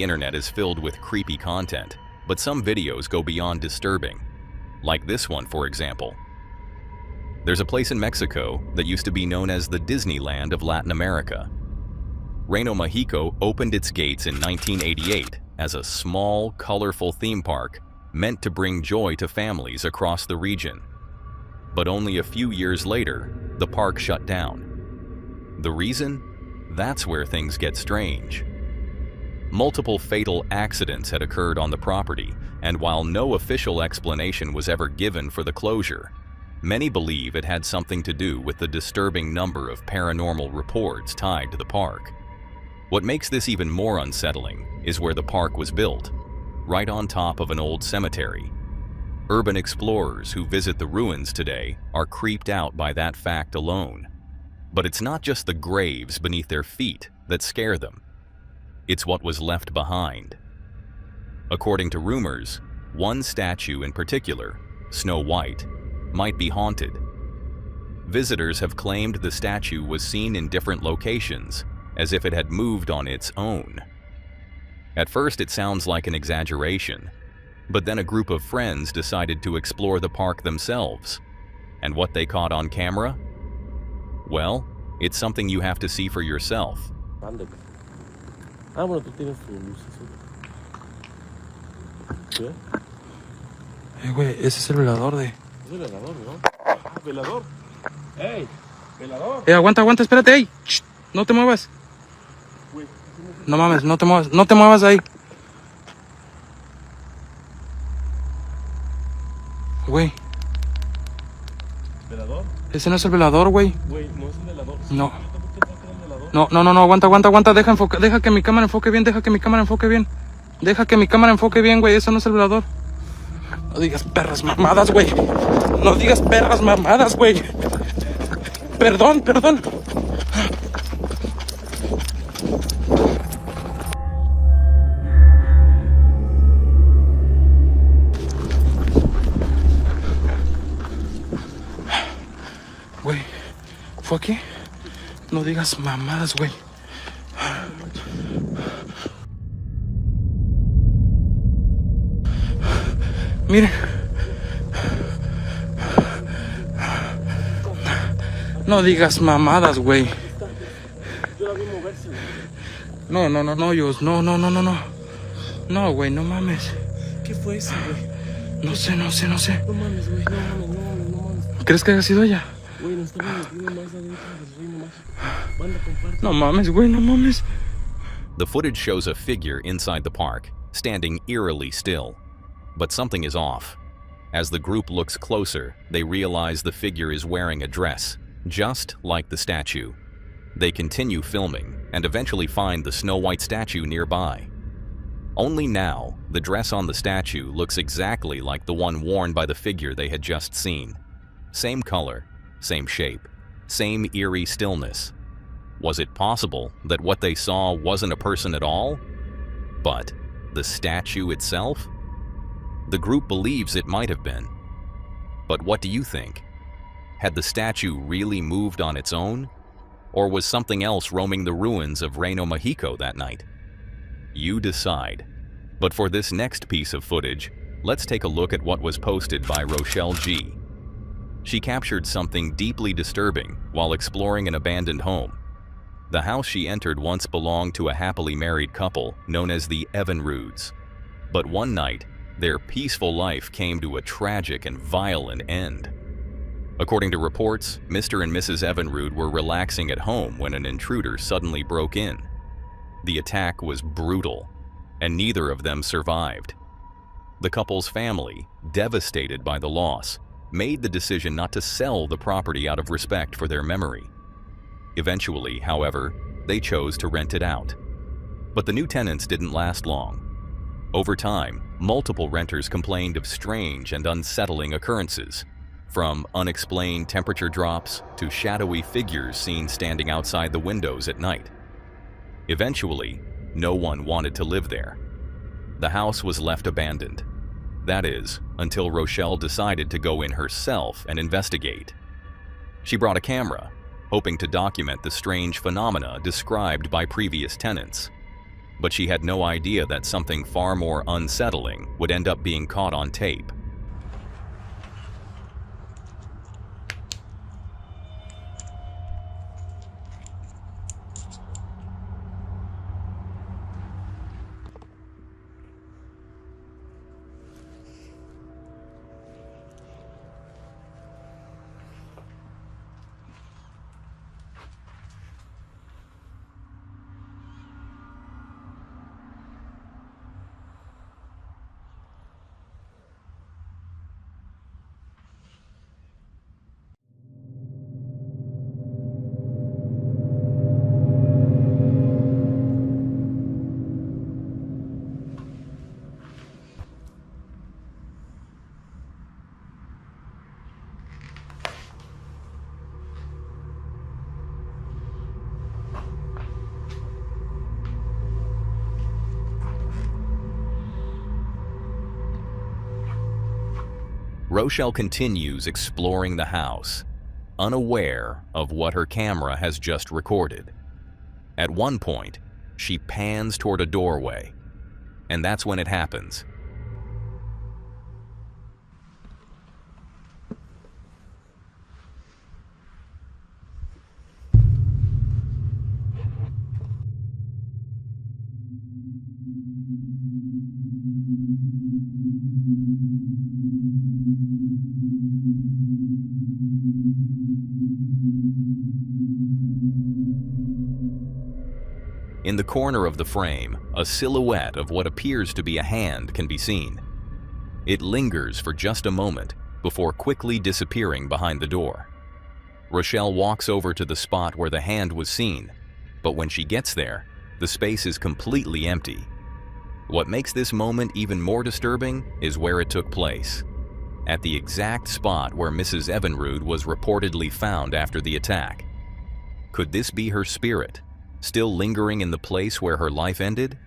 the internet is filled with creepy content, but some videos go beyond disturbing. Like this one, for example. There's a place in Mexico that used to be known as the Disneyland of Latin America. Reno, Mexico opened its gates in 1988 as a small, colorful theme park meant to bring joy to families across the region. But only a few years later, the park shut down. The reason? That's where things get strange. Multiple fatal accidents had occurred on the property, and while no official explanation was ever given for the closure, many believe it had something to do with the disturbing number of paranormal reports tied to the park. What makes this even more unsettling is where the park was built, right on top of an old cemetery. Urban explorers who visit the ruins today are creeped out by that fact alone. But it's not just the graves beneath their feet that scare them. It's what was left behind. According to rumors, one statue in particular, Snow White, might be haunted. Visitors have claimed the statue was seen in different locations, as if it had moved on its own. At first it sounds like an exaggeration, but then a group of friends decided to explore the park themselves. And what they caught on camera? Well, it's something you have to see for yourself. Bueno, tú tienes tu luz azul. ¿Qué? Güey, ese es el velador de... Es el velador, ¿no? Ah, velador. ¡Ey! ¡Velador! Aguanta, espérate, ey. Shh, no te muevas. Güey, No mames, no te muevas ahí. Güey, ¿velador? ese no es el velador, güey. Güey, no es el velador. No. Yo también pensaba que era el velador. No, aguanta, deja que mi cámara enfoque bien, Deja que mi cámara enfoque bien, güey, eso no es el velador. No digas perras mamadas, güey. Perdón. Güey, ¿fue aquí? No digas mamadas, güey. Miren. No digas mamadas, güey. Yo la vi moverse. No, Dios. No. No, güey, no mames. ¿Qué fue eso, güey? No sé. No mames, güey. No mames. ¿Crees que haya sido ella? Güey, nos estamos metiendo más adentro del reino mágico. Banda, comparte. No mames, güey, no mames. The footage shows a figure inside the park, standing eerily still. But something is off. As the group looks closer, they realize the figure is wearing a dress, just like the statue. They continue filming and eventually find the Snow White statue nearby. Only now, the dress on the statue looks exactly like the one worn by the figure they had just seen. Same color, same shape, same eerie stillness. Was it possible that what they saw wasn't a person at all? But the statue itself? The group believes it might have been. But what do you think? Had the statue really moved on its own? Or was something else roaming the ruins of Reno, Mexico that night? You decide. But for this next piece of footage, let's take a look at what was posted by Rochelle G. She captured something deeply disturbing while exploring an abandoned home. The house she entered once belonged to a happily married couple known as the Evinrudes. But one night, their peaceful life came to a tragic and violent end. According to reports, Mr. and Mrs. Evinrude were relaxing at home when an intruder suddenly broke in. The attack was brutal, and neither of them survived. The couple's family, devastated by the loss, made the decision not to sell the property out of respect for their memory. Eventually, however, they chose to rent it out. But the new tenants didn't last long. Over time, multiple renters complained of strange and unsettling occurrences, from unexplained temperature drops to shadowy figures seen standing outside the windows at night. Eventually, no one wanted to live there. The house was left abandoned. That is, until Rochelle decided to go in herself and investigate. She brought a camera, hoping to document the strange phenomena described by previous tenants. but she had no idea that something far more unsettling would end up being caught on tape. Rochelle continues exploring the house, unaware of what her camera has just recorded. At one point, she pans toward a doorway, and that's when it happens. In the corner of the frame, a silhouette of what appears to be a hand can be seen. It lingers for just a moment before quickly disappearing behind the door. Rochelle walks over to the spot where the hand was seen, but when she gets there, the space is completely empty. What makes this moment even more disturbing is where it took place. At the exact spot where Mrs. Evinrude was reportedly found after the attack. Could this be her spirit, still lingering in the place where her life ended?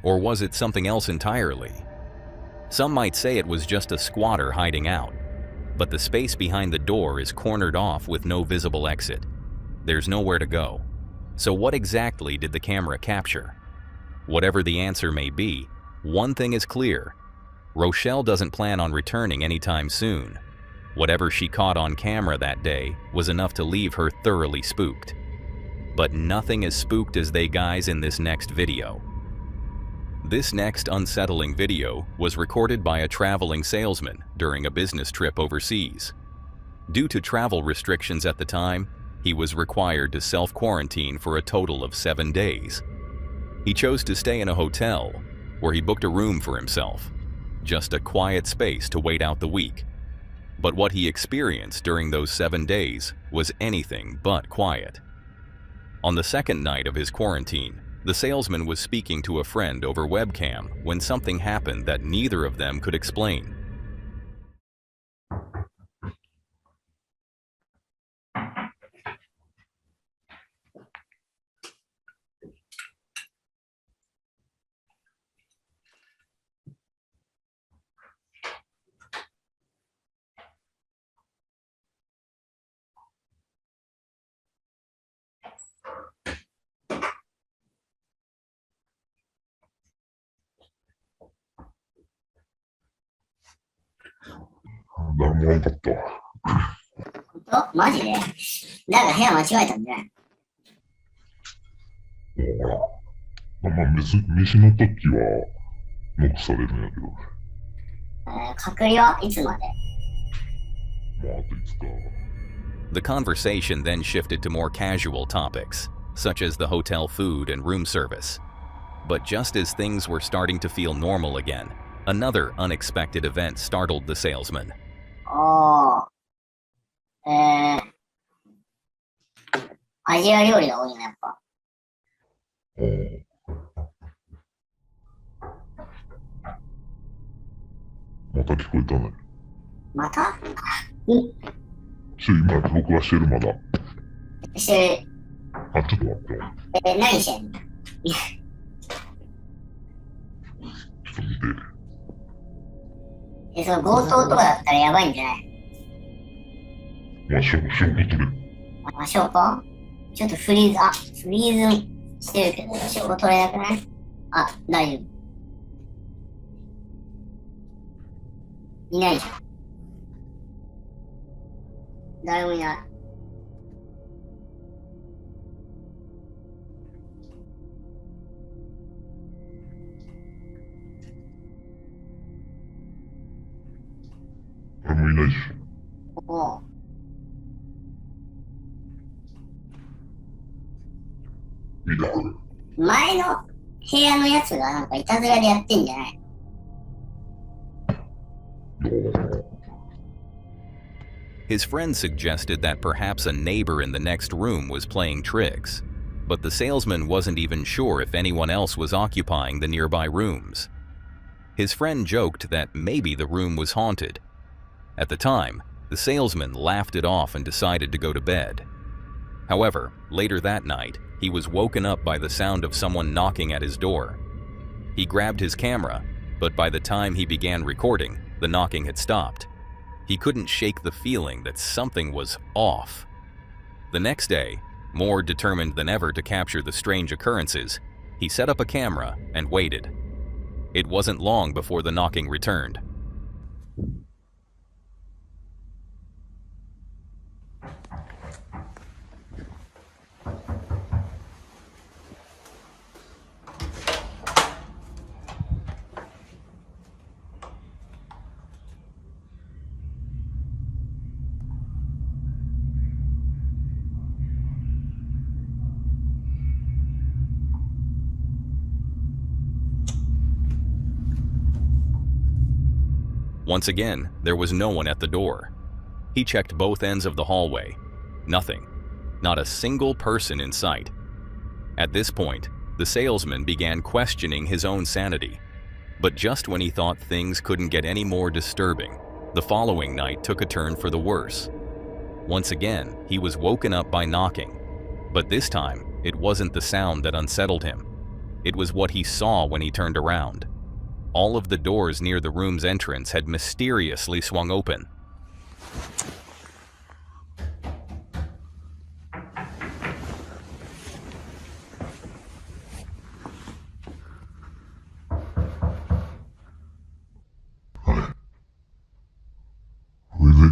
Or was it something else entirely? Some might say it was just a squatter hiding out, but the space behind the door is cornered off with no visible exit. There's nowhere to go. So what exactly did the camera capture? Whatever the answer may be, one thing is clear. Rochelle doesn't plan on returning anytime soon. Whatever she caught on camera that day was enough to leave her thoroughly spooked. But nothing as spooked as they guys in this next video. This next unsettling video was recorded by a traveling salesman during a business trip overseas. Due to travel restrictions at the time, he was required to self-quarantine for a total of 7 days. He chose to stay in a hotel, where he booked a room for himself, just a quiet space to wait out the week. But what he experienced during those 7 days was anything but quiet. On the second night of his quarantine, the salesman was speaking to a friend over webcam when something happened that neither of them could explain.本当マジでなんか部屋間違えたんじゃない？ほら、まあ、飯の時はノックされるんやけど、隔離はいつまで？まあ、あと5日。The conversation then shifted to more casual topics, such as the hotel food and room service. But just as things were starting to feel normal again, another unexpected event startled the salesman. おー。アジア料理が多いな、やっぱ。また聞こえたね。また？今録画してるまだ。してる。あ、ちょっと待って。何してんの？ちょっと見て。その強盗とかだったらやばいんじゃない？まあ、証拠取れ。証拠？ちょっとフリーズしてるけど、証拠取れなくない？あ、大丈夫。いないじゃん。誰もいない。誰もいないでしょ。おう。見てくれ。前の部屋のやつがなんかいたずらでやってんじゃない？ His friend suggested that perhaps a neighbor in the next room was playing tricks, but the salesman wasn't even sure if anyone else was occupying the nearby rooms. His friend joked that maybe the room was haunted. At the time, the salesman laughed it off and decided to go to bed. However, later that night, he was woken up by the sound of someone knocking at his door. He grabbed his camera, but by the time he began recording, the knocking had stopped. He couldn't shake the feeling that something was off. The next day, more determined than ever to capture the strange occurrences, he set up a camera and waited. It wasn't long before the knocking returned. Once again, there was no one at the door. He checked both ends of the hallway. Nothing. Not a single person in sight. At this point, the salesman began questioning his own sanity. But just when he thought things couldn't get any more disturbing, the following night took a turn for the worse. Once again, he was woken up by knocking. But this time, it wasn't the sound that unsettled him. It was what he saw when he turned around. All of the doors near the room's entrance had mysteriously swung open. Really?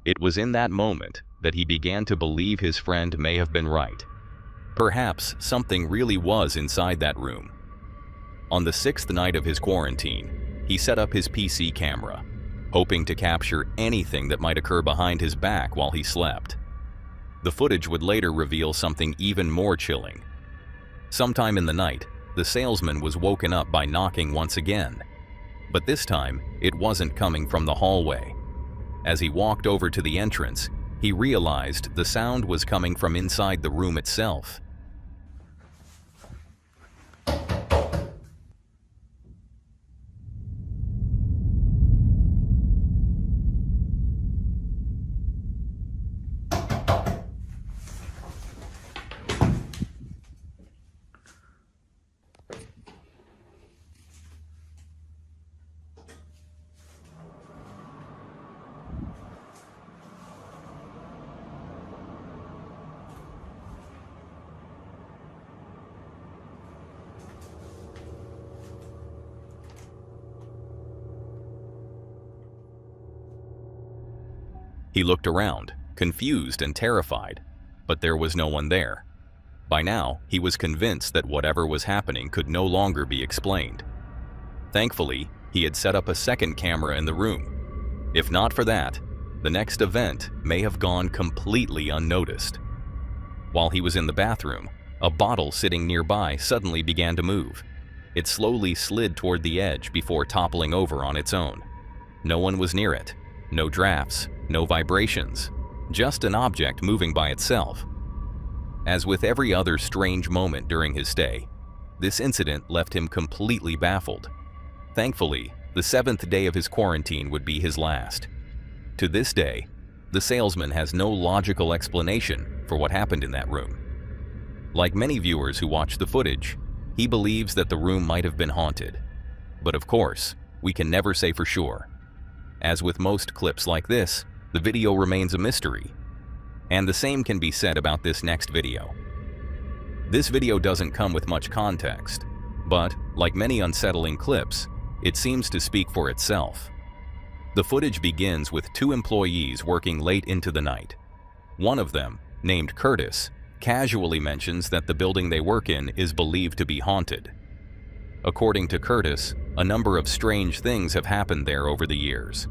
It was in that moment that he began to believe his friend may have been right. Perhaps something really was inside that room. On the 6th night of his quarantine, he set up his PC camera, hoping to capture anything that might occur behind his back while he slept. The footage would later reveal something even more chilling. Sometime in the night, the salesman was woken up by knocking once again. But this time, it wasn't coming from the hallway. As he walked over to the entrance, he realized the sound was coming from inside the room itself. He looked around, confused and terrified, but there was no one there. By now, he was convinced that whatever was happening could no longer be explained. Thankfully, he had set up a second camera in the room. If not for that, the next event may have gone completely unnoticed. While he was in the bathroom, a bottle sitting nearby suddenly began to move. It slowly slid toward the edge before toppling over on its own. No one was near it. No drafts, no vibrations, just an object moving by itself. As with every other strange moment during his stay, this incident left him completely baffled. Thankfully, the 7th day of his quarantine would be his last. To this day, the salesman has no logical explanation for what happened in that room. Like many viewers who watch the footage, he believes that the room might have been haunted. But of course, we can never say for sure. As with most clips like this, the video remains a mystery. And the same can be said about this next video. This video doesn't come with much context, but, like many unsettling clips, it seems to speak for itself. The footage begins with 2 employees working late into the night. One of them, named Curtis, casually mentions that the building they work in is believed to be haunted. According to Curtis, a number of strange things have happened there over the years,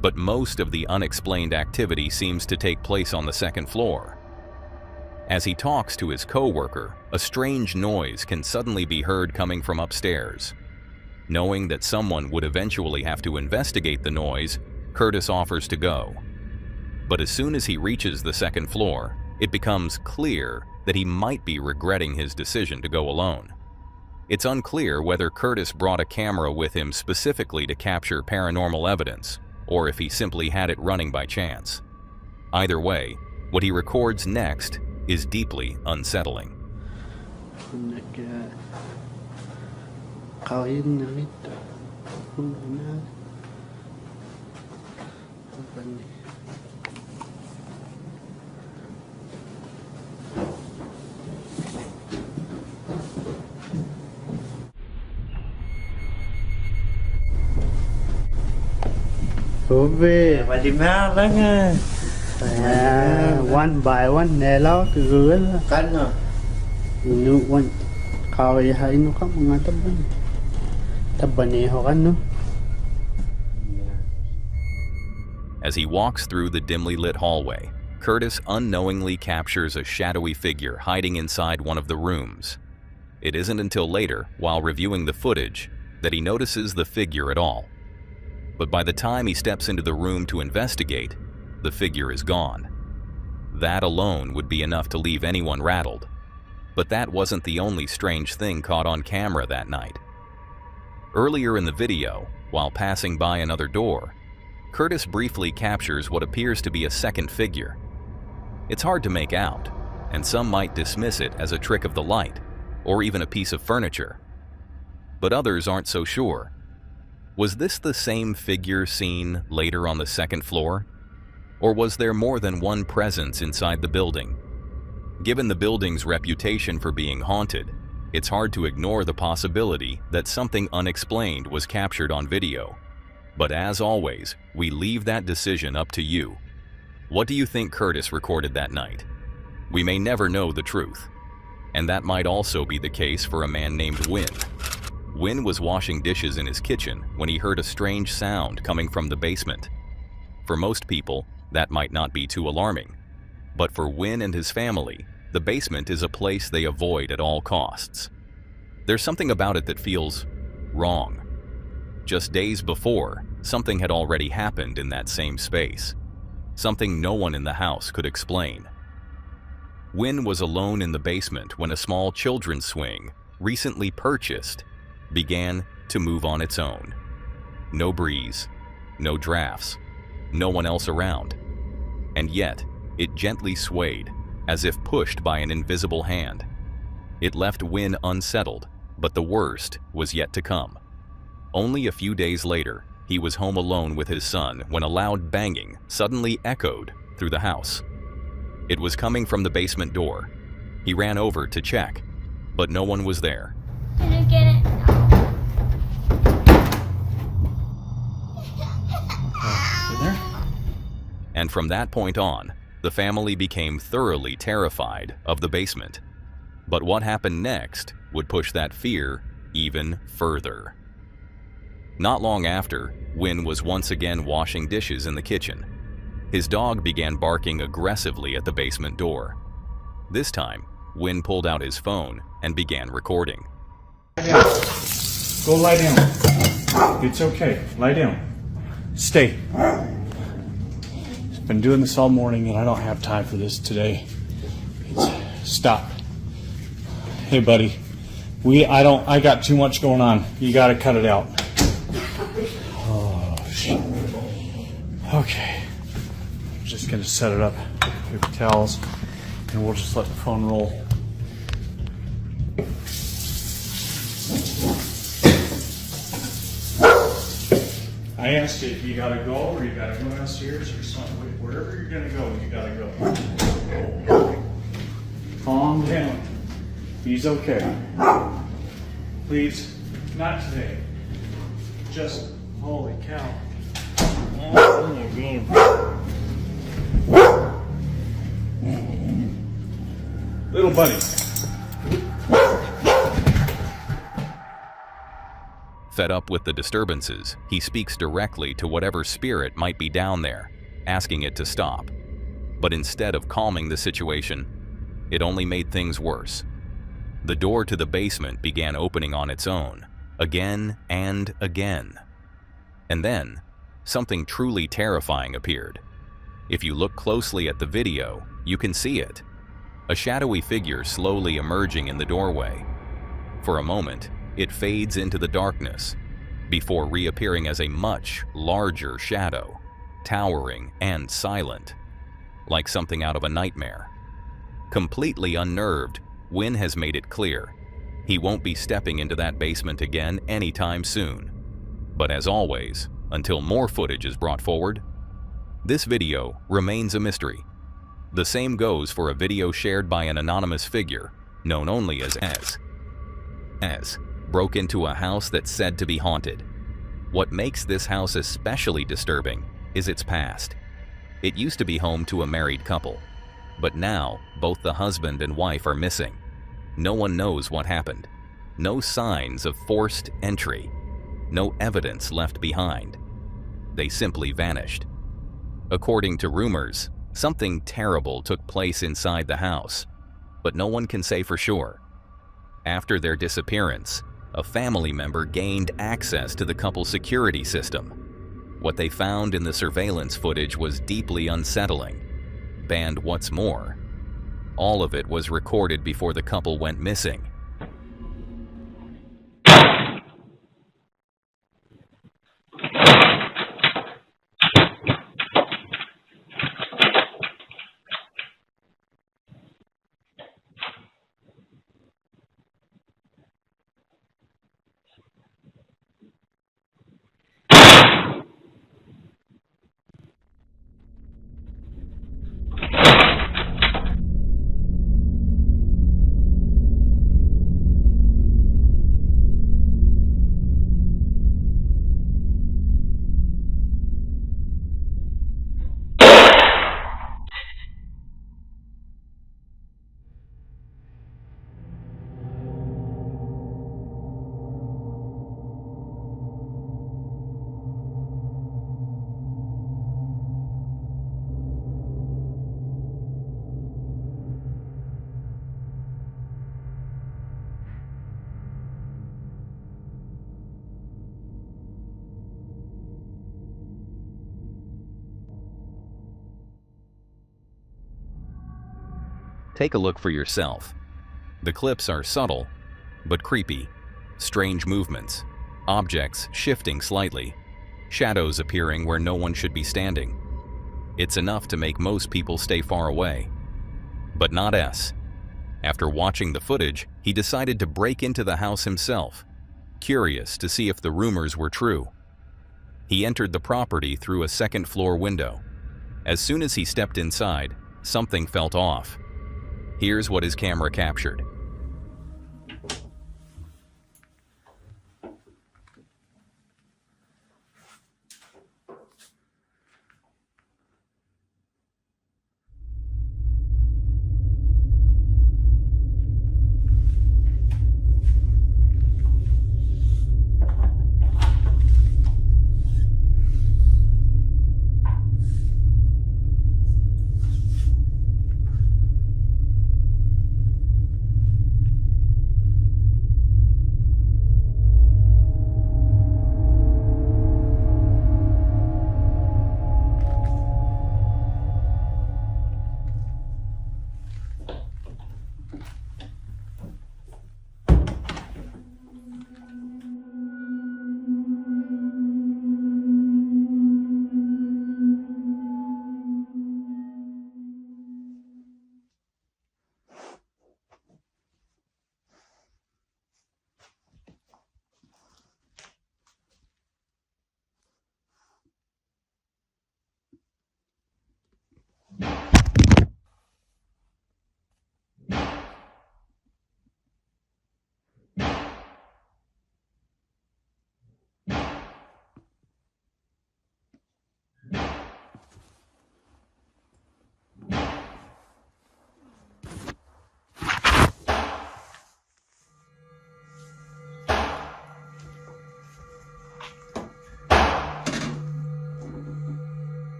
but most of the unexplained activity seems to take place on the 2nd floor. As he talks to his co-worker, a strange noise can suddenly be heard coming from upstairs. Knowing that someone would eventually have to investigate the noise, Curtis offers to go. But as soon as he reaches the 2nd floor, it becomes clear that he might be regretting his decision to go alone. It's unclear whether Curtis brought a camera with him specifically to capture paranormal evidence, or if he simply had it running by chance. Either way, what he records next is deeply unsettling. One by one nelo kagul kan no inu one kaway ha inu ka mga taban ho kan no. As he walks through the dimly lit hallway, Curtis unknowingly captures a shadowy figure hiding inside one of the rooms. It isn't until later, while reviewing the footage, that he notices the figure at all. But by the time he steps into the room to investigate, the figure is gone. That alone would be enough to leave anyone rattled. But that wasn't the only strange thing caught on camera that night. Earlier in the video, while passing by another door, Curtis briefly captures what appears to be a second figure. It's hard to make out, and some might dismiss it as a trick of the light, or even a piece of furniture. But others aren't so sure. Was this the same figure seen later on the 2nd floor? Or was there more than one presence inside the building? Given the building's reputation for being haunted, it's hard to ignore the possibility that something unexplained was captured on video. But as always, we leave that decision up to you. What do you think Curtis recorded that night? We may never know the truth. And that might also be the case for a man named Win. Win was washing dishes in his kitchen when he heard a strange sound coming from the basement. For most people, that might not be too alarming. But for Win and his family, the basement is a place they avoid at all costs. There's something about it that feels wrong. Just days before, something had already happened in that same space. Something no one in the house could explain. Win was alone in the basement when a small children's swing, recently purchased, began to move on its own. No breeze, no drafts, no one else around. And yet, it gently swayed, as if pushed by an invisible hand. It left Win unsettled, but the worst was yet to come. Only a few days later, he was home alone with his son when a loud banging suddenly echoed through the house. It was coming from the basement door. He ran over to check, but no one was there. Can I get it? And from that point on, the family became thoroughly terrified of the basement. But what happened next would push that fear even further. Not long after, Win was once again washing dishes in the kitchen. His dog began barking aggressively at the basement door. This time, Win pulled out his phone and began recording. Go lie down. It's okay. Lie down. Stay. I've been doing this all morning and I don't have time for this today. Stop. Hey, buddy. I got too much going on. You gotta cut it out. Oh, shit. Okay. I'm just gonna set it up. Paper towels. And we'll just let the phone roll. I asked you if you gotta go or you gotta go downstairs or something. Wherever you're gonna go, you gotta go. Calm down. He's okay. Please, not today. Just, holy cow. Oh my God. Little buddy. Fed up with the disturbances, he speaks directly to whatever spirit might be down there, asking it to stop. But instead of calming the situation, it only made things worse. The door to the basement began opening on its own, again and again. And then, something truly terrifying appeared. If you look closely at the video, you can see it. A shadowy figure slowly emerging in the doorway. For a moment, it fades into the darkness, before reappearing as a much larger shadow, towering and silent, like something out of a nightmare. Completely unnerved, Wynn has made it clear he won't be stepping into that basement again anytime soon. But as always, until more footage is brought forward, this video remains a mystery. The same goes for a video shared by an anonymous figure, known only as S, broke into a house that's said to be haunted. What makes this house especially disturbing is its past. It used to be home to a married couple, but now both the husband and wife are missing. No one knows what happened. No signs of forced entry. No evidence left behind. They simply vanished. According to rumors, something terrible took place inside the house, but no one can say for sure. After their disappearance, a family member gained access to the couple's security system. What they found in the surveillance footage was deeply unsettling. And what's more, all of it was recorded before the couple went missing. Take a look for yourself. The clips are subtle, but creepy. Strange movements, objects shifting slightly, shadows appearing where no one should be standing. It's enough to make most people stay far away. But not S. After watching the footage, he decided to break into the house himself, curious to see if the rumors were true. He entered the property through a second-floor window. As soon as he stepped inside, something felt off. Here's what his camera captured.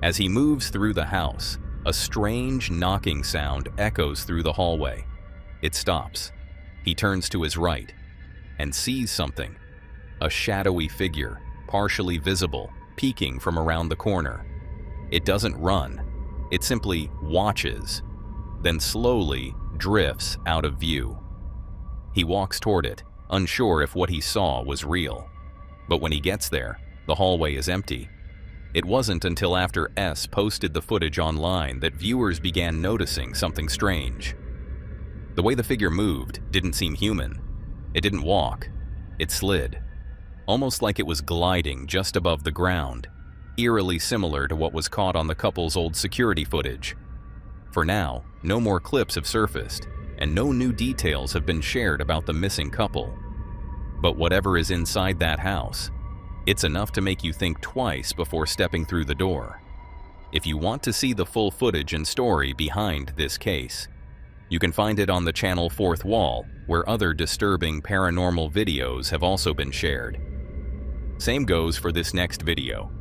As he moves through the house, a strange knocking sound echoes through the hallway. It stops. He turns to his right and sees something. A shadowy figure, partially visible, peeking from around the corner. It doesn't run. It simply watches, then slowly drifts out of view. He walks toward it, unsure if what he saw was real. But when he gets there, the hallway is empty. It wasn't until after S posted the footage online that viewers began noticing something strange. The way the figure moved didn't seem human. It didn't walk. It slid, almost like it was gliding just above the ground, eerily similar to what was caught on the couple's old security footage. For now, no more clips have surfaced, and no new details have been shared about the missing couple. But whatever is inside that house, it's enough to make you think twice before stepping through the door. If you want to see the full footage and story behind this case, you can find it on the channel Fourth Wall, where other disturbing paranormal videos have also been shared. Same goes for this next video.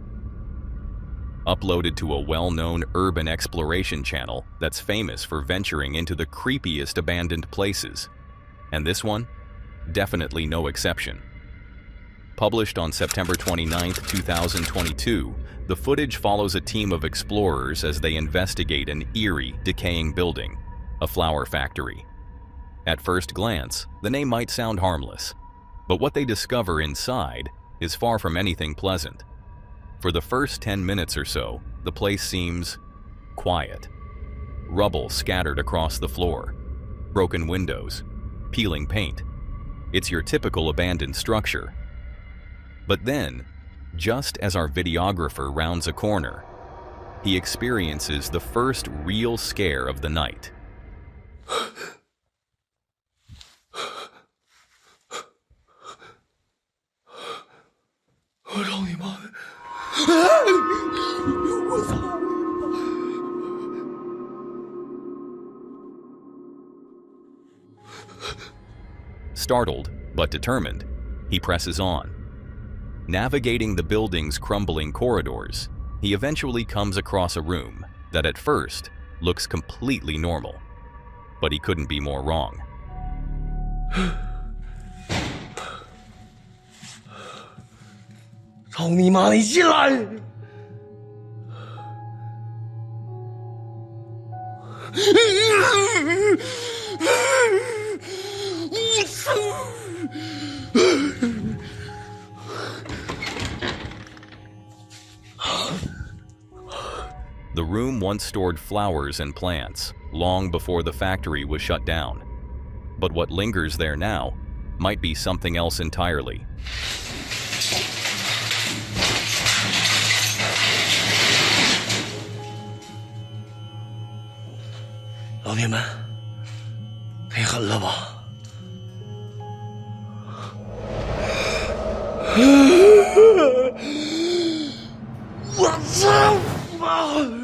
Uploaded to a well-known urban exploration channel that's famous for venturing into the creepiest abandoned places. And this one? Definitely no exception. Published on September 29, 2022, the footage follows a team of explorers as they investigate an eerie, decaying building, a flower factory. At first glance, the name might sound harmless, but what they discover inside is far from anything pleasant. For the first 10 minutes or so, the place seems quiet. Rubble scattered across the floor, broken windows, peeling paint. It's your typical abandoned structure. But then, just as our videographer rounds a corner, he experiences the first real scare of the night. Startled, but determined, he presses on. Navigating the building's crumbling corridors, he eventually comes across a room that at first looks completely normal. But he couldn't be more wrong. 操你妈！你进来！我操！ The room once stored flowers and plants, long before the factory was shut down. But what lingers there now might be something else entirely. 老铁们，忒狠了吧！我操妈！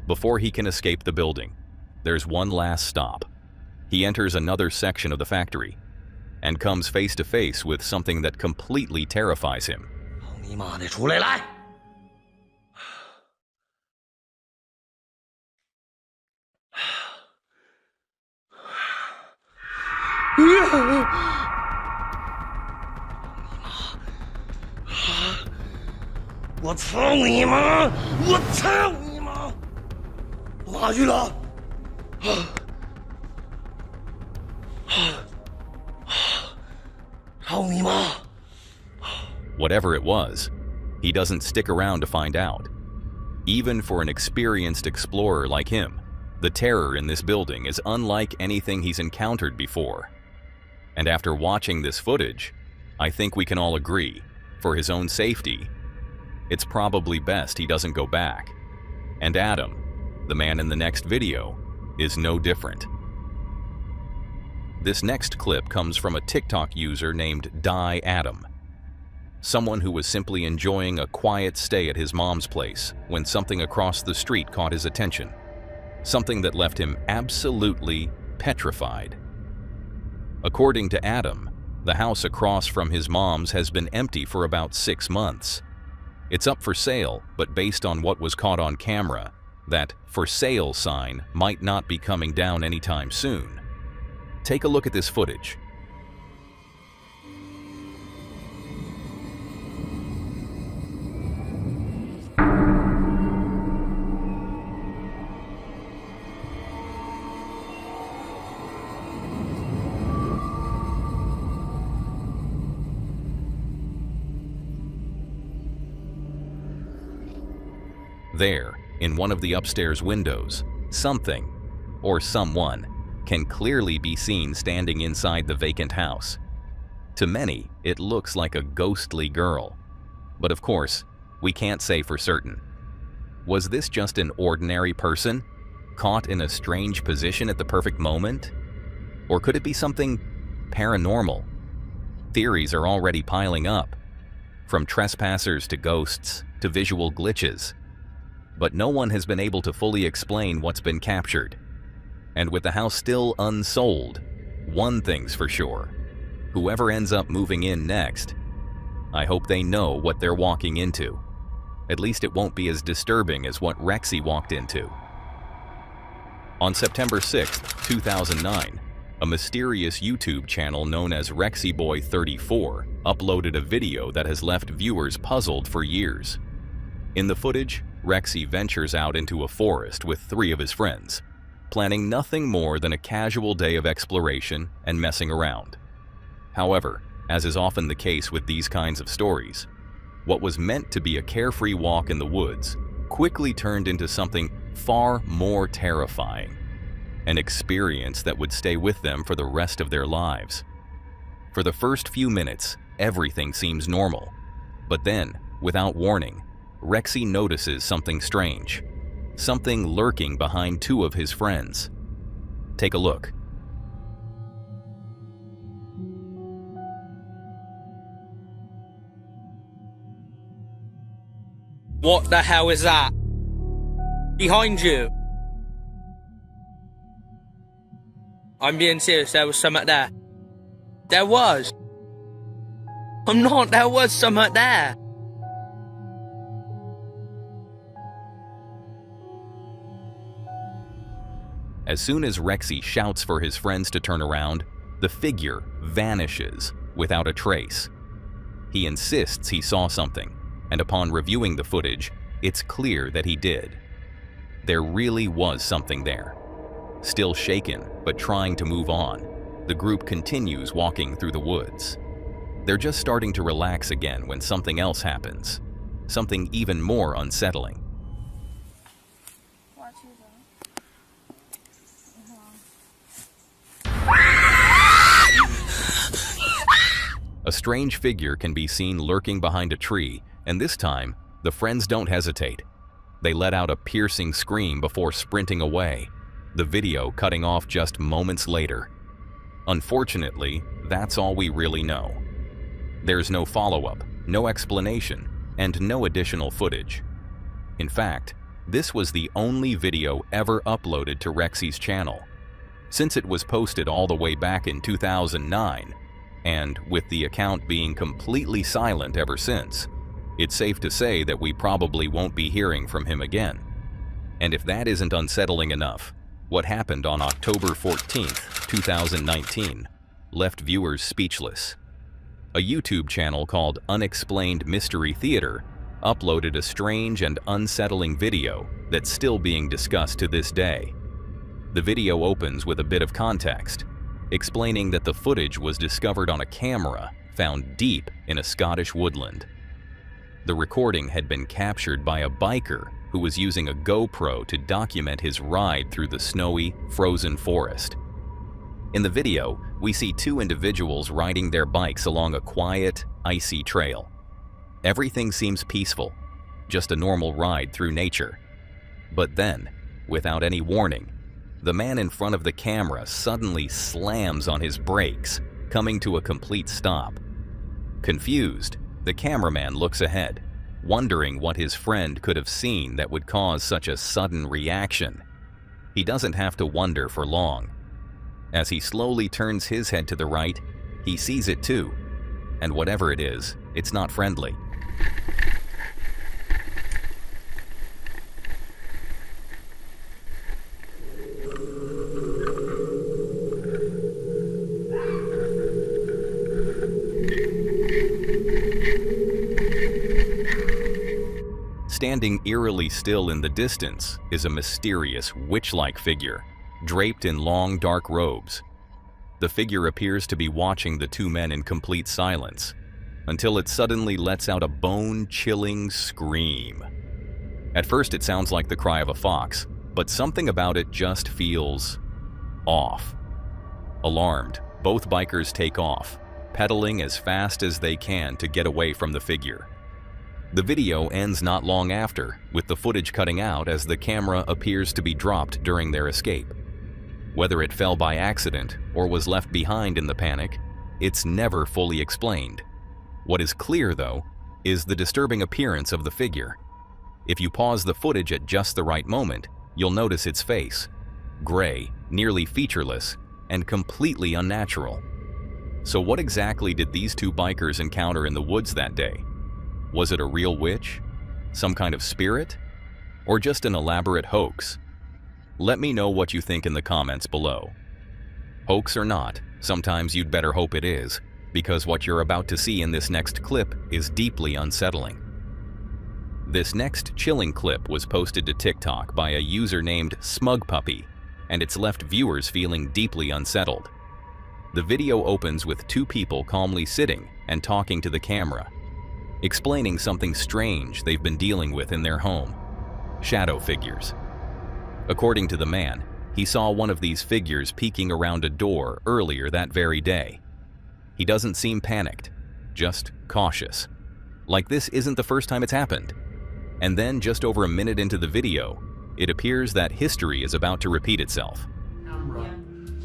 Before he can escape the building, there's one last stop. He enters another section of the factory and comes face to face with something that completely terrifies him. 你妈的，出来来！ 我操你妈！我操你妈！我哪去了？操你妈！ Whatever it was, he doesn't stick around to find out. Even for an experienced explorer like him, the terror in this building is unlike anything he's encountered before. And after watching this footage, I think we can all agree, for his own safety, it's probably best he doesn't go back. And Adam, the man in the next video, is no different. This next clip comes from a TikTok user named Die Adam. Someone who was simply enjoying a quiet stay at his mom's place when something across the street caught his attention. Something that left him absolutely petrified. According to Adam, The house across from his mom's has been empty for about 6 months. It's up for sale, but based on what was caught on camera, that "for sale" sign might not be coming down anytime soon. Take a look at this footage. There, in one of the upstairs windows, something, or someone, can clearly be seen standing inside the vacant house. To many, it looks like a ghostly girl. But of course, we can't say for certain. Was this just an ordinary person, caught in a strange position at the perfect moment? Or could it be something paranormal? Theories are already piling up, from trespassers to ghosts to visual glitches. But no one has been able to fully explain what's been captured. And with the house still unsold, one thing's for sure. Whoever ends up moving in next, I hope they know what they're walking into. At least it won't be as disturbing as what Rexy walked into. On September 6, 2009, a mysterious YouTube channel known as RexyBoy34 uploaded a video that has left viewers puzzled for years. In the footage, Rexy ventures out into a forest with 3 of his friends, planning nothing more than a casual day of exploration and messing around. However, as is often the case with these kinds of stories, what was meant to be a carefree walk in the woods quickly turned into something far more terrifying, an experience that would stay with them for the rest of their lives. For the first few minutes, everything seems normal, but then, without warning, Rexy notices something strange, something lurking behind 2 of his friends. Take a look. What the hell is that? Behind you. I'm being serious, there was something there. There was. I'm not, there was something there. As soon as Rexy shouts for his friends to turn around, the figure vanishes without a trace. He insists he saw something, and upon reviewing the footage, it's clear that he did. There really was something there. Still shaken, but trying to move on, the group continues walking through the woods. They're just starting to relax again when something else happens, something even more unsettling. A strange figure can be seen lurking behind a tree, and this time, the friends don't hesitate. They let out a piercing scream before sprinting away, the video cutting off just moments later. Unfortunately, that's all we really know. There's no follow-up, no explanation, and no additional footage. In fact, this was the only video ever uploaded to Rexy's channel. Since it was posted all the way back in 2009, and with the account being completely silent ever since, it's safe to say that we probably won't be hearing from him again. And if that isn't unsettling enough, what happened on October 14th, 2019, left viewers speechless. A YouTube channel called Unexplained Mystery Theater uploaded a strange and unsettling video that's still being discussed to this day. The video opens with a bit of context, explaining that the footage was discovered on a camera found deep in a Scottish woodland. The recording had been captured by a biker who was using a GoPro to document his ride through the snowy, frozen forest. In the video, we see 2 individuals riding their bikes along a quiet, icy trail. Everything seems peaceful, just a normal ride through nature. But then, without any warning, the man in front of the camera suddenly slams on his brakes, coming to a complete stop. Confused, the cameraman looks ahead, wondering what his friend could have seen that would cause such a sudden reaction. He doesn't have to wonder for long. As he slowly turns his head to the right, He sees it too, and whatever it is, it's not friendly. Standing eerily still in the distance is a mysterious, witch-like figure, draped in long, dark robes. The figure appears to be watching the two men in complete silence, until it suddenly lets out a bone-chilling scream. At first it sounds like the cry of a fox, but something about it just feels off. Alarmed, both bikers take off, pedaling as fast as they can to get away from the figure. The video ends not long after, with the footage cutting out as the camera appears to be dropped during their escape. Whether it fell by accident or was left behind in the panic, it's never fully explained. What is clear, though, is the disturbing appearance of the figure. If you pause the footage at just the right moment, you'll notice its face: gray, nearly featureless, and completely unnatural. So what exactly did these two bikers encounter in the woods that day? Was it a real witch? Some kind of spirit? Or just an elaborate hoax? Let me know what you think in the comments below. Hoax or not, sometimes you'd better hope it is, because what you're about to see in this next clip is deeply unsettling. This next chilling clip was posted to TikTok by a user named SmugPuppy, and it's left viewers feeling deeply unsettled. The video opens with two people calmly sitting and talking to the camera, explaining something strange they've been dealing with in their home: shadow figures. According to the man, he saw one of these figures peeking around a door earlier that very day. He doesn't seem panicked, just cautious. Like this isn't the first time it's happened. And then, just over a minute into the video, it appears that history is about to repeat itself.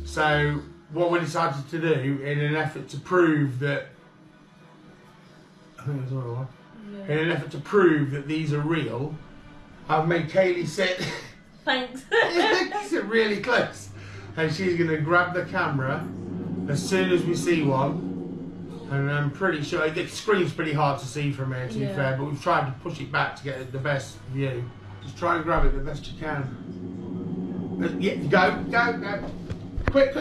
So, what we decided to do, in an effort to prove that, I think that's what it was. In an effort to prove that these are real, I've made Kaylee sit. Thanks. Sit really close, and she's going to grab the camera as soon as we see one. And I'm pretty sure it screams pretty hard to see from here, to be fair, but we've tried to push it back to get the best view. Just try and grab it the best you can. Yeah, go. Quick.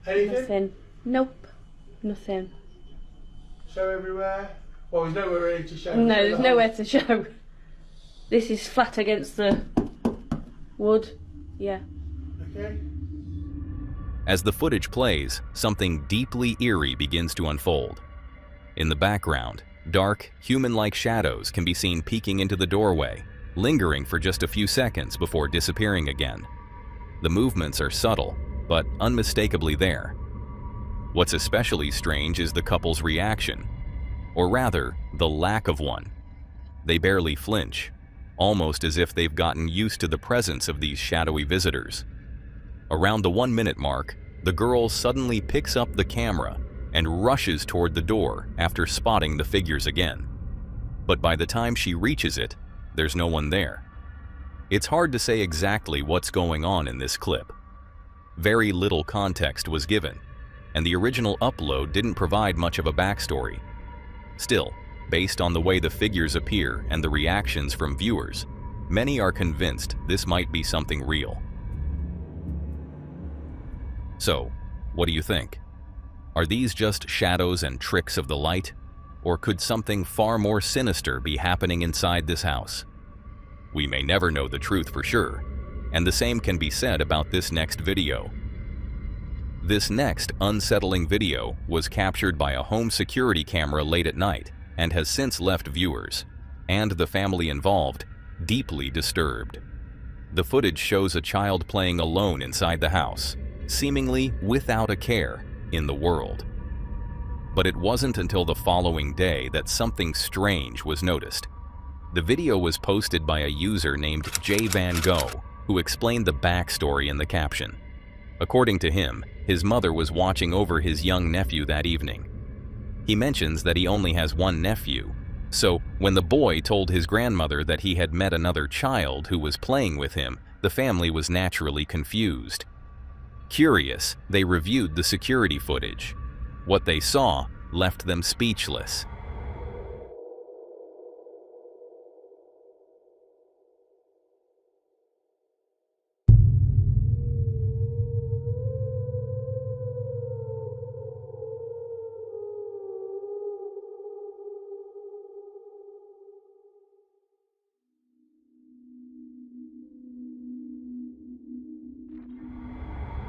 Anything? Nothing. Nope. Nothing. Show everywhere? Well, there's nowhere really to show. No, there's nowhere to show. This is flat against the wood. Yeah. Okay. As the footage plays, something deeply eerie begins to unfold. In the background, dark, human-like shadows can be seen peeking into the doorway, lingering for just a few seconds before disappearing again. The movements are subtle, but unmistakably there. What's especially strange is the couple's reaction, or rather, the lack of one. They barely flinch, almost as if they've gotten used to the presence of these shadowy visitors. Around the 1-minute mark, the girl suddenly picks up the camera and rushes toward the door after spotting the figures again. But by the time she reaches it, there's no one there. It's hard to say exactly what's going on in this clip. Very little context was given, and the original upload didn't provide much of a backstory. Still, based on the way the figures appear and the reactions from viewers, many are convinced this might be something real. So, what do you think? Are these just shadows and tricks of the light? Or could something far more sinister be happening inside this house? We may never know the truth for sure, and the same can be said about this next video. This next unsettling video was captured by a home security camera late at night and has since left viewers, and the family involved, deeply disturbed. The footage shows a child playing alone inside the house, seemingly without a care in the world. But it wasn't until the following day that something strange was noticed. The video was posted by a user named J Van Gogh, who explained the backstory in the caption. According to him, his mother was watching over his young nephew that evening. He mentions that he only has one nephew, so when the boy told his grandmother that he had met another child who was playing with him, the family was naturally confused. Curious, they reviewed the security footage. What they saw left them speechless.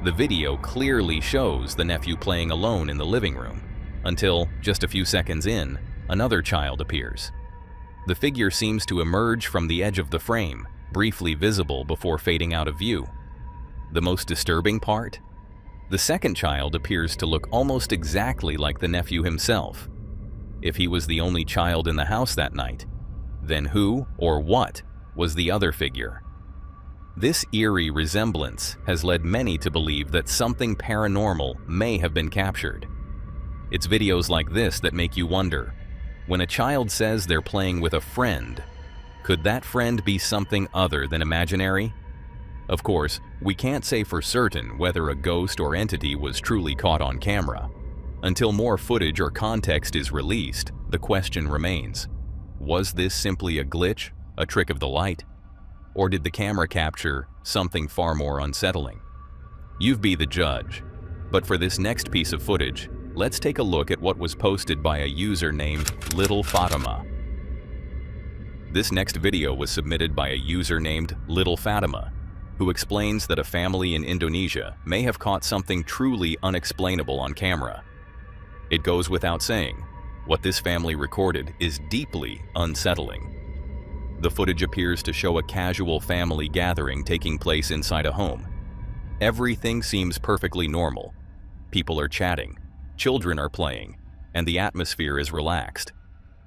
The video clearly shows the nephew playing alone in the living room, until, just a few seconds in, another child appears. The figure seems to emerge from the edge of the frame, briefly visible before fading out of view. The most disturbing part? The second child appears to look almost exactly like the nephew himself. If he was the only child in the house that night, then who or what was the other figure? This eerie resemblance has led many to believe that something paranormal may have been captured. It's videos like this that make you wonder, when a child says they're playing with a friend, could that friend be something other than imaginary? Of course, we can't say for certain whether a ghost or entity was truly caught on camera. Until more footage or context is released, the question remains, was this simply a glitch, a trick of the light? Or did the camera capture something far more unsettling? You be the judge. But for this next piece of footage, let's take a look at what was posted by a user named Little Fatima. This next video was submitted by a user named Little Fatima, who explains that a family in Indonesia may have caught something truly unexplainable on camera. It goes without saying, what this family recorded is deeply unsettling. The footage appears to show a casual family gathering taking place inside a home. Everything seems perfectly normal. People are chatting, children are playing, and the atmosphere is relaxed.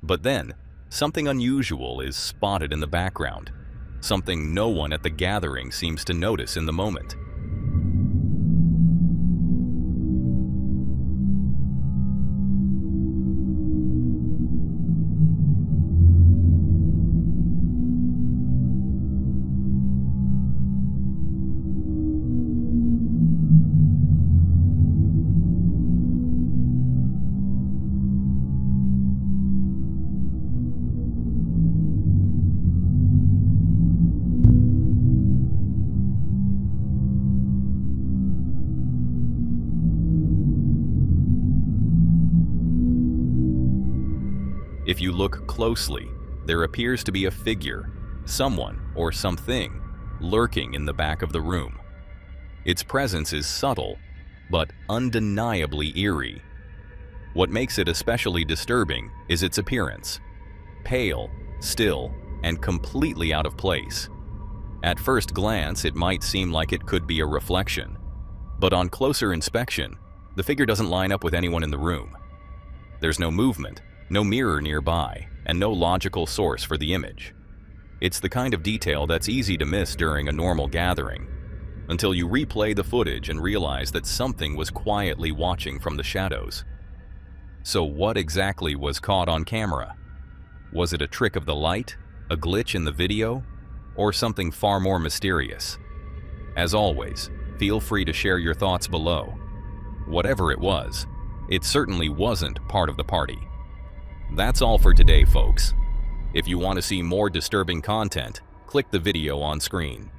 But then, something unusual is spotted in the background, something no one at the gathering seems to notice in the moment. If you look closely, there appears to be a figure, someone or something, lurking in the back of the room. Its presence is subtle, but undeniably eerie. What makes it especially disturbing is its appearance. Pale, still, and completely out of place. At first glance, it might seem like it could be a reflection, but on closer inspection, the figure doesn't line up with anyone in the room. There's no movement, no mirror nearby, and no logical source for the image. It's the kind of detail that's easy to miss during a normal gathering, until you replay the footage and realize that something was quietly watching from the shadows. So what exactly was caught on camera? Was it a trick of the light, a glitch in the video, or something far more mysterious? As always, feel free to share your thoughts below. Whatever it was, it certainly wasn't part of the party. That's all for today, folks. If you want to see more disturbing content, click the video on screen.